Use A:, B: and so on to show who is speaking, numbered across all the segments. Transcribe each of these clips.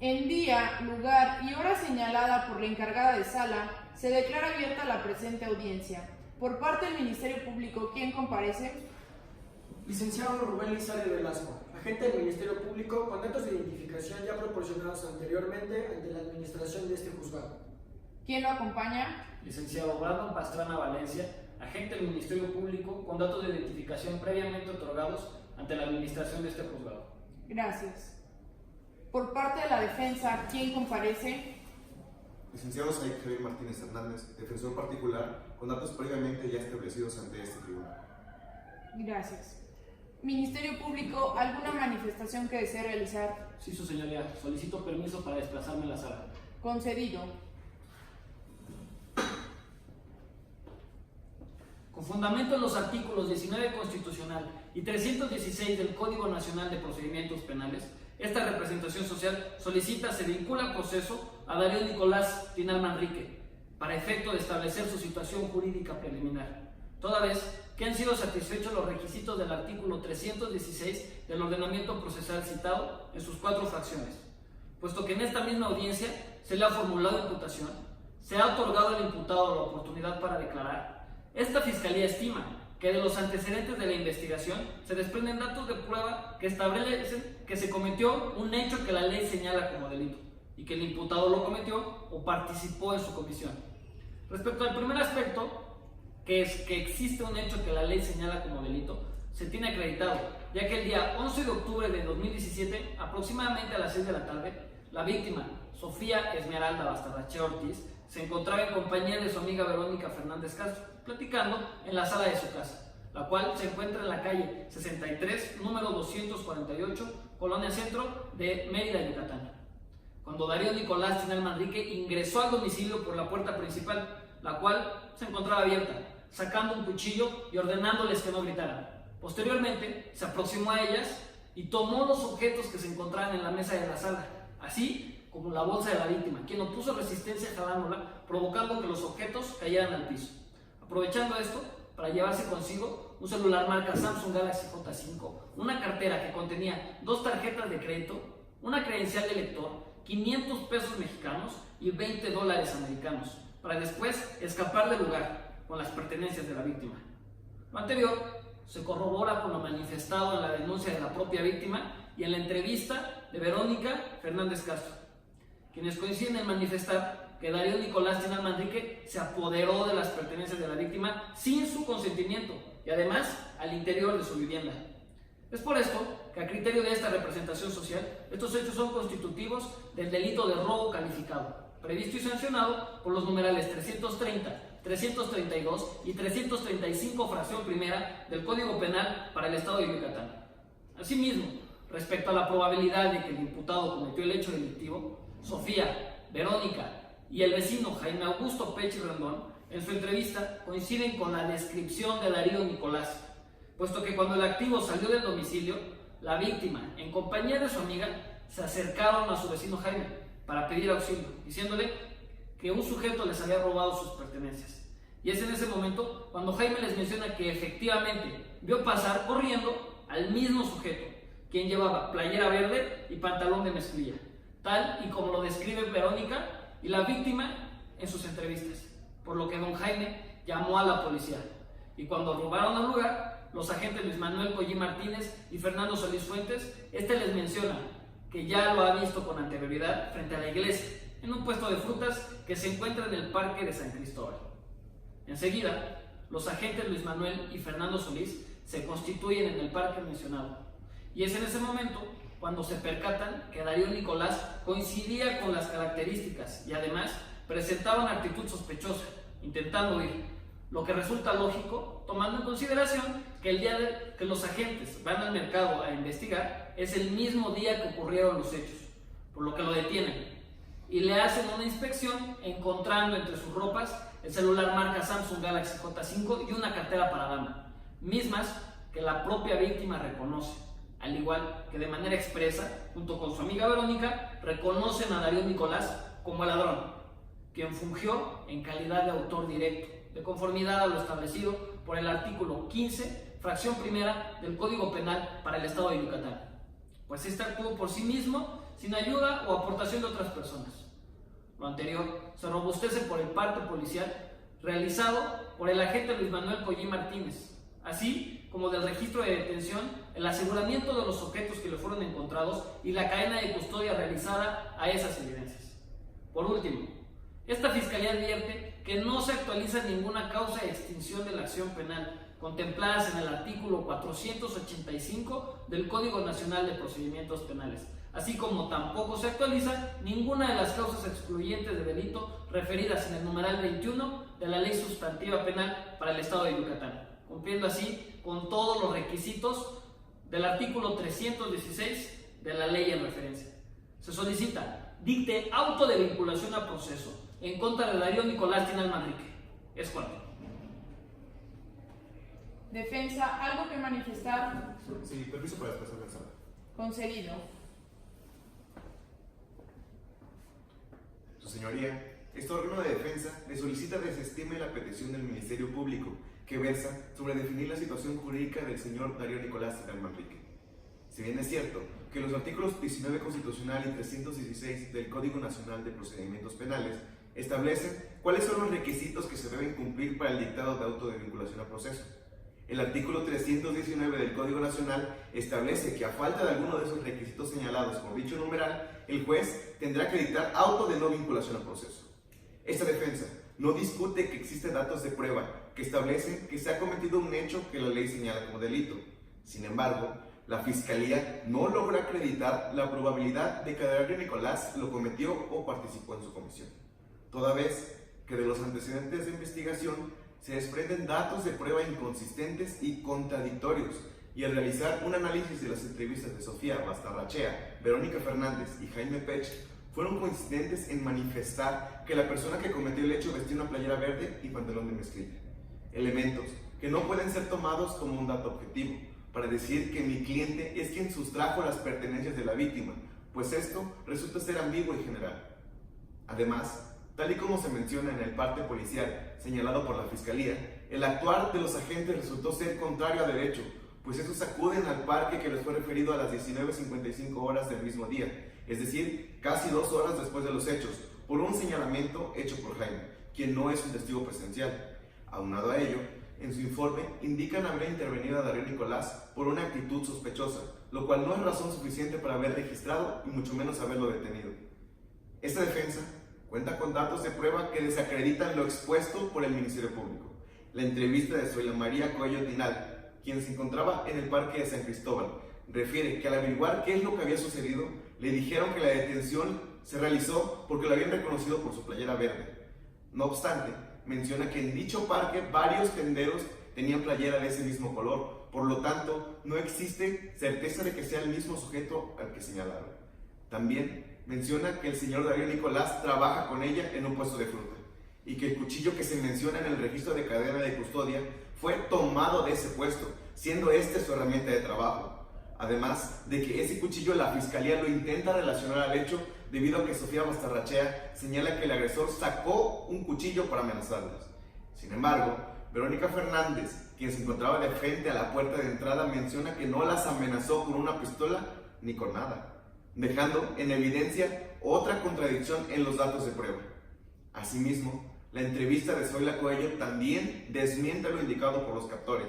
A: En día, lugar y hora señalada por la encargada de sala, se declara abierta la presente audiencia. Por parte del Ministerio Público, ¿quién comparece?
B: Licenciado Rubén Lizardi Velasco, agente del Ministerio Público, con datos de identificación ya proporcionados anteriormente ante la administración de este juzgado.
A: ¿Quién lo acompaña?
C: Licenciado Brandon Pastrana Valencia, agente del Ministerio Público, con datos de identificación previamente otorgados ante la administración de este juzgado.
A: Gracias. Por parte de la defensa, ¿quién comparece?
D: Licenciado Said Javier Martínez Hernández, defensor particular, con datos previamente ya establecidos ante este tribunal.
A: Gracias. Ministerio Público, ¿alguna manifestación que desee realizar?
C: Sí, su señoría. Solicito permiso para desplazarme en la sala.
A: Concedido.
C: Con fundamento en los artículos 19 constitucional y 316 del Código Nacional de Procedimientos Penales, esta representación social solicita se vincula al proceso a Darío Nicolás Tinal Manrique para efecto de establecer su situación jurídica preliminar, toda vez que han sido satisfechos los requisitos del artículo 316 del ordenamiento procesal citado en sus 4 fracciones, puesto que en esta misma audiencia se le ha formulado imputación, se ha otorgado al imputado la oportunidad para declarar. Esta Fiscalía estima que de los antecedentes de la investigación se desprenden datos de prueba que establecen que se cometió un hecho que la ley señala como delito y que el imputado lo cometió o participó en su comisión. Respecto al primer aspecto, que es que existe un hecho que la ley señala como delito, se tiene acreditado, ya que el día 11 de octubre de 2017, aproximadamente a las 6 de la tarde, la víctima, Sofía Esmeralda Bastarrachea Ortiz, se encontraba en compañía de su amiga Verónica Fernández Castro, platicando en la sala de su casa, la cual se encuentra en la calle 63, número 248, Colonia Centro de Mérida, Yucatán. Cuando Darío Nicolás Tinal Manrique ingresó al domicilio por la puerta principal, la cual se encontraba abierta, sacando un cuchillo y ordenándoles que no gritaran. Posteriormente, se aproximó a ellas y tomó los objetos que se encontraban en la mesa de la sala, así como la bolsa de la víctima, quien opuso resistencia jalándola, provocando que los objetos cayeran al piso. Aprovechando esto, para llevarse consigo un celular marca Samsung Galaxy J5, una cartera que contenía 2 tarjetas de crédito, una credencial de lector, 500 pesos mexicanos y 20 dólares americanos, para después escapar del lugar con las pertenencias de la víctima. Lo anterior se corrobora con lo manifestado en la denuncia de la propia víctima y en la entrevista de Verónica Fernández Castro, quienes coinciden en manifestar que Darío Nicolás Tinal Manrique se apoderó de las pertenencias de la víctima sin su consentimiento y además al interior de su vivienda. Es por esto que a criterio de esta representación social, estos hechos son constitutivos del delito de robo calificado, previsto y sancionado por los numerales 330, 332 y 335 fracción primera del Código Penal para el Estado de Yucatán. Asimismo, respecto a la probabilidad de que el imputado cometió el hecho delictivo, Sofía, Verónica y el vecino Jaime Augusto Pechi Rendón, en su entrevista coinciden con la descripción de Darío Nicolás, puesto que cuando el activo salió del domicilio, la víctima, en compañía de su amiga, se acercaron a su vecino Jaime para pedir auxilio, diciéndole que un sujeto les había robado sus pertenencias. Y es en ese momento cuando Jaime les menciona que efectivamente vio pasar corriendo al mismo sujeto, quien llevaba playera verde y pantalón de mezclilla, tal y como lo describe Verónica y la víctima en sus entrevistas, por lo que don Jaime llamó a la policía. Y cuando robaron al lugar, los agentes Luis Manuel Collín Martínez y Fernando Solís Fuentes, les menciona que ya lo ha visto con anterioridad frente a la iglesia, en un puesto de frutas que se encuentra en el Parque de San Cristóbal. Enseguida, los agentes Luis Manuel y Fernando Solís se constituyen en el parque mencionado, y es en ese momento cuando se percatan que Darío Nicolás coincidía con las características y además presentaba una actitud sospechosa, intentando huir, lo que resulta lógico tomando en consideración que el día que los agentes van al mercado a investigar es el mismo día que ocurrieron los hechos, por lo que lo detienen y le hacen una inspección encontrando entre sus ropas el celular marca Samsung Galaxy J5 y una cartera para dama, mismas que la propia víctima reconoce, al igual que de manera expresa, junto con su amiga Verónica, reconocen a Darío Nicolás como el ladrón, quien fungió en calidad de autor directo, de conformidad a lo establecido por el artículo 15, fracción primera del Código Penal para el Estado de Yucatán. Pues este actuó por sí mismo sin ayuda o aportación de otras personas. Lo anterior se robustece por el parte policial realizado por el agente Luis Manuel Collín Martínez, así como del registro de detención, el aseguramiento de los objetos que le fueron encontrados y la cadena de custodia realizada a esas evidencias. Por último, esta Fiscalía advierte que no se actualiza ninguna causa de extinción de la acción penal contempladas en el artículo 485 del Código Nacional de Procedimientos Penales, así como tampoco se actualiza ninguna de las causas excluyentes de delito referidas en el numeral 21 de la Ley Sustantiva Penal para el Estado de Yucatán, cumpliendo así con todos los requisitos del artículo 316 de la ley en referencia. Se solicita dicte auto de vinculación a proceso en contra de Darío Nicolás Tinal Manrique. Es cuanto.
A: Defensa, ¿algo que manifestar?
D: Sí, permiso para expresar la sala.
A: Concedido.
D: Su señoría, este órgano de defensa le solicita desestime la petición del Ministerio Público que versa sobre definir la situación jurídica del señor Darío Nicolás Tinal Manrique. Si bien es cierto que los artículos 19 constitucional y 316 del Código Nacional de Procedimientos Penales establecen cuáles son los requisitos que se deben cumplir para el dictado de auto de vinculación a proceso. El artículo 319 del Código Nacional establece que a falta de alguno de esos requisitos señalados por dicho numeral, el juez tendrá que dictar auto de no vinculación a proceso. Esta defensa no discute que existen datos de prueba que establecen que se ha cometido un hecho que la ley señala como delito. Sin embargo, la Fiscalía no logra acreditar la probabilidad de que Darío Nicolás lo cometió o participó en su comisión, toda vez que de los antecedentes de investigación se desprenden datos de prueba inconsistentes y contradictorios, y al realizar un análisis de las entrevistas de Sofía Bastarrachea, Verónica Fernández y Jaime Pech, fueron coincidentes en manifestar que la persona que cometió el hecho vestía una playera verde y pantalón de mezclilla. Elementos que no pueden ser tomados como un dato objetivo para decir que mi cliente es quien sustrajo las pertenencias de la víctima, pues esto resulta ser ambiguo y general. Además, tal y como se menciona en el parte policial señalado por la Fiscalía, el actuar de los agentes resultó ser contrario a derecho, pues estos acuden al parque que les fue referido a las 19:55 horas del mismo día, es decir, casi 2 horas después de los hechos, por un señalamiento hecho por Jaime, quien no es un testigo presencial. Aunado a ello, en su informe indican haber intervenido a Darío Nicolás por una actitud sospechosa, lo cual no es razón suficiente para haber registrado y mucho menos haberlo detenido. Esta defensa cuenta con datos de prueba que desacreditan lo expuesto por el Ministerio Público. La entrevista de Zoila María Coello Tinal, quien se encontraba en el Parque de San Cristóbal, refiere que al averiguar qué es lo que había sucedido, le dijeron que la detención se realizó porque lo habían reconocido por su playera verde. No obstante, menciona que en dicho parque varios tenderos tenían playera de ese mismo color, por lo tanto, no existe certeza de que sea el mismo sujeto al que señalaron. También menciona que el señor Darío Nicolás trabaja con ella en un puesto de fruta y que el cuchillo que se menciona en el registro de cadena de custodia fue tomado de ese puesto, siendo este su herramienta de trabajo. Además de que ese cuchillo la Fiscalía lo intenta relacionar al hecho debido a que Sofía Bastarrachea señala que el agresor sacó un cuchillo para amenazarlos. Sin embargo, Verónica Fernández, quien se encontraba de frente a la puerta de entrada, menciona que no las amenazó con una pistola ni con nada, dejando en evidencia otra contradicción en los datos de prueba. Asimismo, la entrevista de Zoila Coello también desmiente lo indicado por los captores,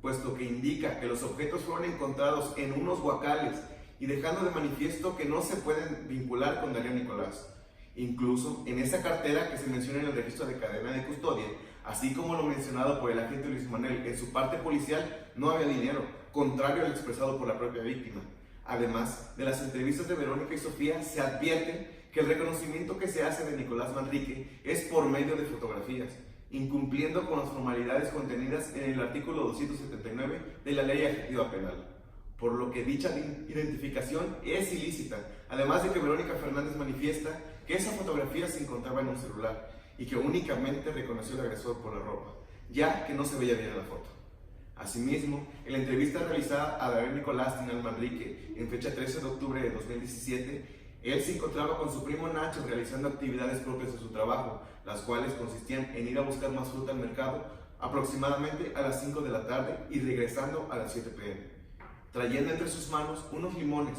D: puesto que indica que los objetos fueron encontrados en unos guacales y dejando de manifiesto que no se pueden vincular con Darío Nicolás. Incluso en esa cartera que se menciona en el registro de cadena de custodia, así como lo mencionado por el agente Luis Manuel en su parte policial, no había dinero, contrario al expresado por la propia víctima. Además de las entrevistas de Verónica y Sofía, se advierte que el reconocimiento que se hace de Nicolás Manrique es por medio de fotografías, incumpliendo con las formalidades contenidas en el artículo 279 de la Ley Ejecutiva Penal, por lo que dicha identificación es ilícita, además de que Verónica Fernández manifiesta que esa fotografía se encontraba en un celular y que únicamente reconoció al agresor por la ropa, ya que no se veía bien en la foto. Asimismo, en la entrevista realizada a Darío Nicolás Tinal Manrique en fecha 13 de octubre de 2017, él se encontraba con su primo Nacho realizando actividades propias de su trabajo, las cuales consistían en ir a buscar más fruta al mercado aproximadamente a las 5 de la tarde y regresando a las 7 p.m., trayendo entre sus manos unos limones,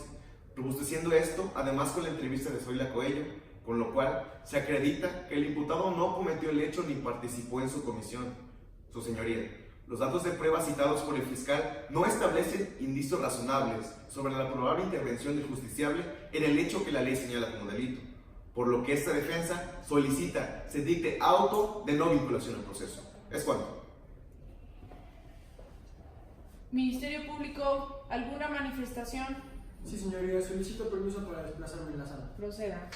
D: robusteciendo esto, además con la entrevista de Zoila Coello, con lo cual se acredita que el imputado no cometió el hecho ni participó en su comisión. Su señoría, los datos de prueba citados por el fiscal no establecen indicios razonables sobre la probable intervención del justiciable en el hecho que la ley señala como delito, por lo que esta defensa solicita se dicte auto de no vinculación al proceso. Es cuanto.
A: Ministerio Público, ¿alguna manifestación?
B: Sí, señoría, solicito permiso para desplazarme en la sala.
A: Proceda.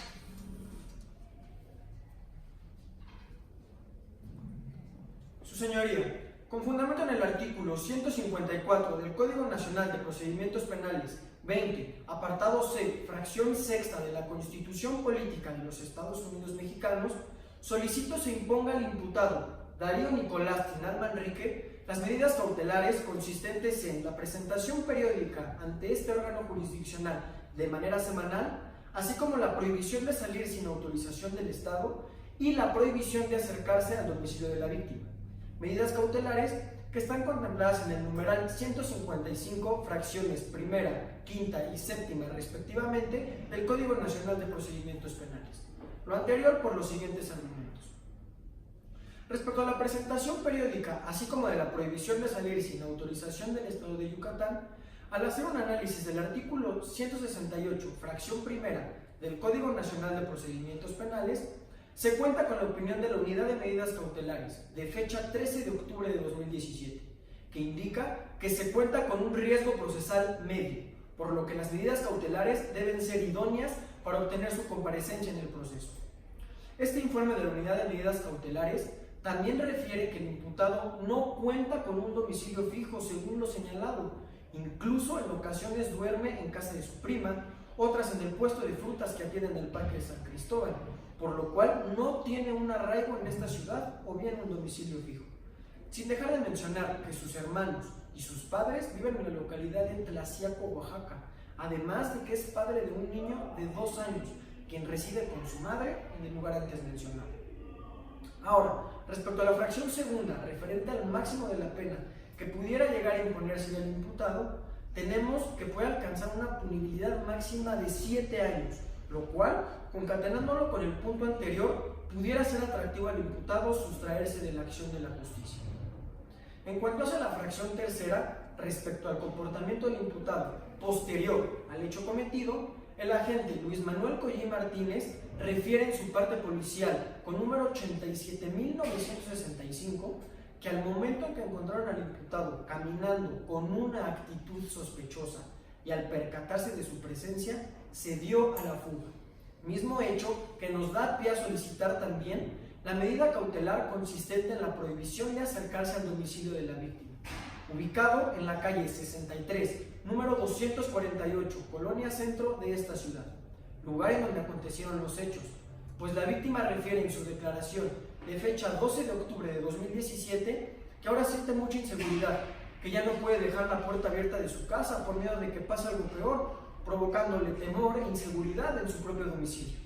B: Su señoría, con fundamento en el artículo 154 del Código Nacional de Procedimientos Penales 20, apartado C, fracción sexta de la Constitución Política de los Estados Unidos Mexicanos, solicito se imponga al imputado Darío Nicolás Tinal Manrique las medidas cautelares consistentes en la presentación periódica ante este órgano jurisdiccional de manera semanal, así como la prohibición de salir sin autorización del Estado y la prohibición de acercarse al domicilio de la víctima. Medidas cautelares que están contempladas en el numeral 155, fracciones primera, quinta y séptima respectivamente del Código Nacional de Procedimientos Penales. Lo anterior por los siguientes argumentos. Respecto a la presentación periódica, así como de la prohibición de salir sin autorización del Estado de Yucatán, al hacer un análisis del artículo 168, fracción primera del Código Nacional de Procedimientos Penales, se cuenta con la opinión de la Unidad de Medidas Cautelares, de fecha 13 de octubre de 2017, que indica que se cuenta con un riesgo procesal medio, por lo que las medidas cautelares deben ser idóneas para obtener su comparecencia en el proceso. Este informe de la Unidad de Medidas Cautelares también refiere que el imputado no cuenta con un domicilio fijo según lo señalado, incluso en ocasiones duerme en casa de su prima, otras en el puesto de frutas que atiende en el Parque de San Cristóbal, por lo cual no tiene un arraigo en esta ciudad o bien un domicilio fijo. Sin dejar de mencionar que sus hermanos y sus padres viven en la localidad de Tlaxiaco, Oaxaca, además de que es padre de un niño de 2 años, quien reside con su madre en el lugar antes mencionado. Ahora, respecto a la fracción segunda, referente al máximo de la pena que pudiera llegar a imponerse al imputado, tenemos que puede alcanzar una punibilidad máxima de 7 años, lo cual, concatenándolo con el punto anterior, pudiera ser atractivo al imputado sustraerse de la acción de la justicia. En cuanto a la fracción tercera, respecto al comportamiento del imputado posterior al hecho cometido, el agente Luis Manuel Collín Martínez refiere en su parte policial con número 87.965 que al momento en que encontraron al imputado caminando con una actitud sospechosa y al percatarse de su presencia, se dio a la fuga. Mismo hecho que nos da pie a solicitar también la medida cautelar consistente en la prohibición de acercarse al domicilio de la víctima, ubicado en la calle 63, número 248, Colonia Centro de esta ciudad, lugar en donde acontecieron los hechos, pues la víctima refiere en su declaración de fecha 12 de octubre de 2017 que ahora siente mucha inseguridad, que ya no puede dejar la puerta abierta de su casa por miedo de que pase algo peor, provocándole temor e inseguridad en su propio domicilio.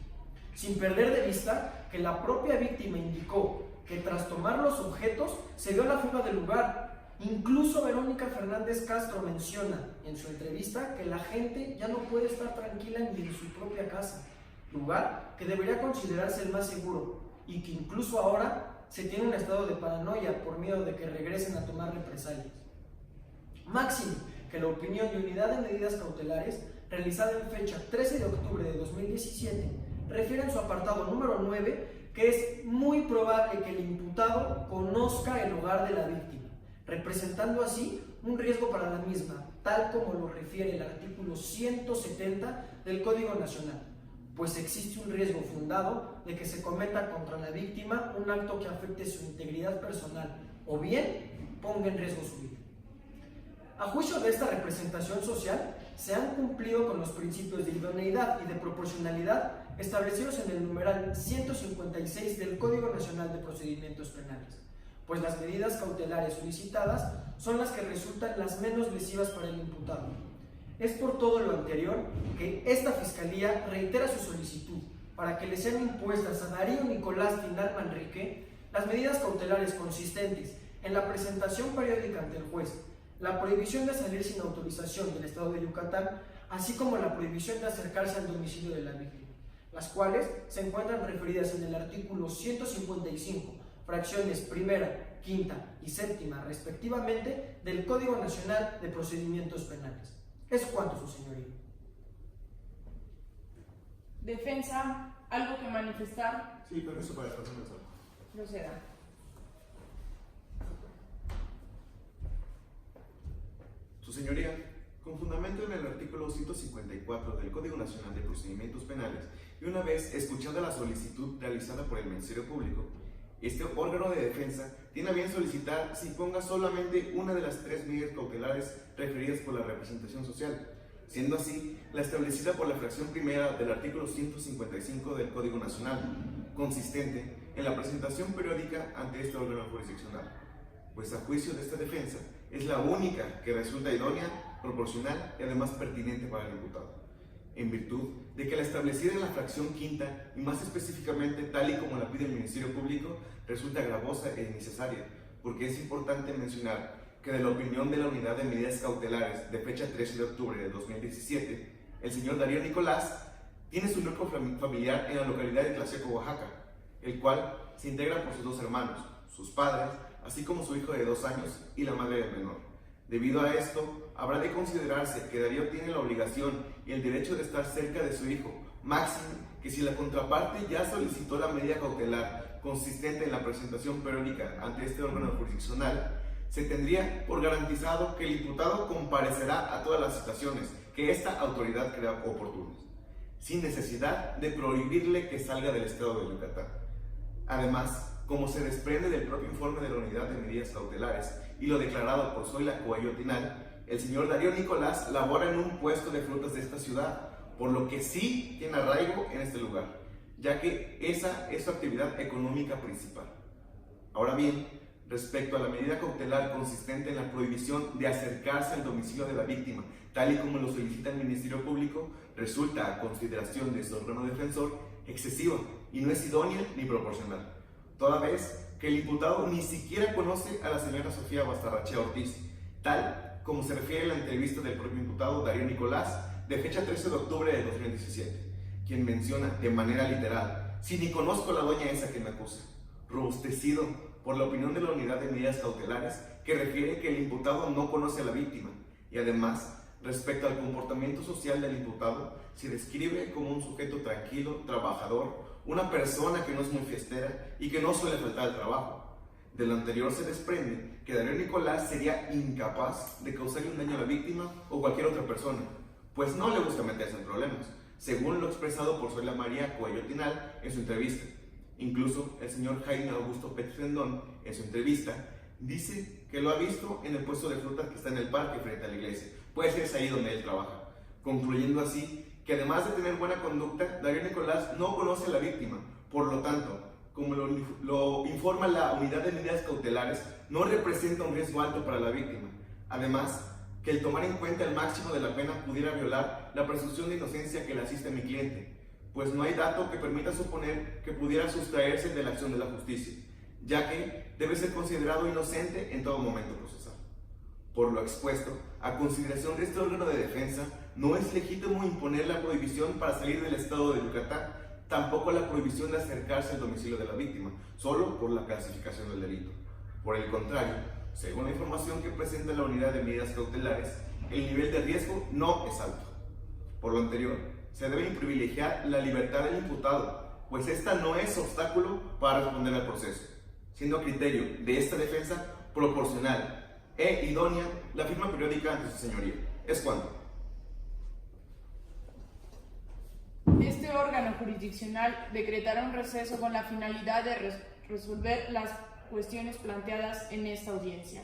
B: Sin perder de vista que la propia víctima indicó que tras tomar los objetos se dio a la fuga del lugar. Incluso Verónica Fernández Castro menciona en su entrevista que la gente ya no puede estar tranquila ni en su propia casa, lugar que debería considerarse el más seguro y que incluso ahora se tiene un estado de paranoia por miedo de que regresen a tomar represalias. Máximo que la opinión de Unidad de Medidas Cautelares, realizada en fecha 13 de octubre de 2017, refiere en su apartado número 9 que es muy probable que el imputado conozca el hogar de la víctima, representando así un riesgo para la misma, tal como lo refiere el artículo 170 del Código Nacional, pues existe un riesgo fundado de que se cometa contra la víctima un acto que afecte su integridad personal o bien ponga en riesgo su vida. A juicio de esta representación social, se han cumplido con los principios de idoneidad y de proporcionalidad establecidos en el numeral 156 del Código Nacional de Procedimientos Penales, pues las medidas cautelares solicitadas son las que resultan las menos lesivas para el imputado. Es por todo lo anterior que esta Fiscalía reitera su solicitud para que le sean impuestas a Darío Nicolás Tinal Manrique las medidas cautelares consistentes en la presentación periódica ante el juez, la prohibición de salir sin autorización del Estado de Yucatán, así como la prohibición de acercarse al domicilio de la víctima, las cuales se encuentran referidas en el artículo 155, fracciones primera, quinta y séptima, respectivamente, del Código Nacional de Procedimientos Penales. Es cuanto, su señoría.
A: Defensa, ¿algo que manifestar?
D: Sí, permiso para descansar en la sala.
A: Proceda.
D: Su señoría, con fundamento en el artículo 154 del Código Nacional de Procedimientos Penales y una vez escuchada la solicitud realizada por el Ministerio Público, este órgano de defensa tiene a bien solicitar se imponga solamente una de las 3 medidas cautelares referidas por la representación social, siendo así la establecida por la fracción primera del artículo 155 del Código Nacional, consistente en la presentación periódica ante este órgano jurisdiccional, pues a juicio de esta defensa es la única que resulta idónea, proporcional y además pertinente para el imputado, en virtud de que la establecida en la fracción quinta, y más específicamente tal y como la pide el Ministerio Público, resulta gravosa e innecesaria, porque es importante mencionar que de la opinión de la Unidad de Medidas Cautelares de fecha 13 de octubre de 2017, el señor Darío Nicolás tiene su núcleo familiar en la localidad de Tlaxiaco, Oaxaca, el cual se integra por sus 2 hermanos, sus padres, así como su hijo de 2 años y la madre del menor. Debido a esto, habrá de considerarse que Darío tiene la obligación y el derecho de estar cerca de su hijo, máximo que si la contraparte ya solicitó la medida cautelar consistente en la presentación periódica ante este órgano jurisdiccional, se tendría por garantizado que el imputado comparecerá a todas las situaciones que esta autoridad crea oportunas, sin necesidad de prohibirle que salga del estado de Yucatán. Además, como se desprende del propio informe de la Unidad de Medidas Cautelares y lo declarado por Zoila Coello Tinal, el señor Darío Nicolás labora en un puesto de frutas de esta ciudad, por lo que sí tiene arraigo en este lugar, ya que esa es su actividad económica principal. Ahora bien, respecto a la medida cautelar consistente en la prohibición de acercarse al domicilio de la víctima, tal y como lo solicita el Ministerio Público, resulta a consideración de su órgano defensor excesiva y no es idónea ni proporcional, toda vez que el imputado ni siquiera conoce a la señora Sofía Bastarrachea Ortiz, tal como se refiere a la entrevista del propio imputado Darío Nicolás de fecha 13 de octubre de 2017, quien menciona de manera literal: si ni conozco a la doña esa que me acusa, robustecido por la opinión de la Unidad de Medidas Cautelares que refiere que el imputado no conoce a la víctima y además, respecto al comportamiento social del imputado, se describe como un sujeto tranquilo, trabajador, una persona que no es muy fiestera y que no suele faltar al trabajo. De lo anterior se desprende que Darío Nicolás sería incapaz de causarle un daño a la víctima o cualquier otra persona, pues no le gusta meterse en problemas, según lo expresado por Zoila María Coello Tinal en su entrevista. Incluso el señor Jaime Augusto Pérez Rendón, en su entrevista, dice que lo ha visto en el puesto de frutas que está en el parque frente a la iglesia, pues es ahí donde él trabaja, concluyendo así que además de tener buena conducta, Darío Nicolás no conoce a la víctima, por lo tanto, como lo informa la Unidad de Medidas Cautelares, no representa un riesgo alto para la víctima. Además, que el tomar en cuenta el máximo de la pena pudiera violar la presunción de inocencia que le asiste a mi cliente, pues no hay dato que permita suponer que pudiera sustraerse de la acción de la justicia, ya que debe ser considerado inocente en todo momento procesal. Por lo expuesto, a consideración de este órgano de defensa, no es legítimo imponer la prohibición para salir del estado de Yucatán, tampoco la prohibición de acercarse al domicilio de la víctima, solo por la clasificación del delito. Por el contrario, según la información que presenta la Unidad de Medidas Cautelares, el nivel de riesgo no es alto. Por lo anterior, se debe privilegiar la libertad del imputado, pues esta no es obstáculo para responder al proceso, siendo a criterio de esta defensa proporcional e idónea la firma periódica ante su señoría. Es cuanto.
A: Este órgano jurisdiccional decretará un receso con la finalidad de resolver las cuestiones planteadas en esta audiencia.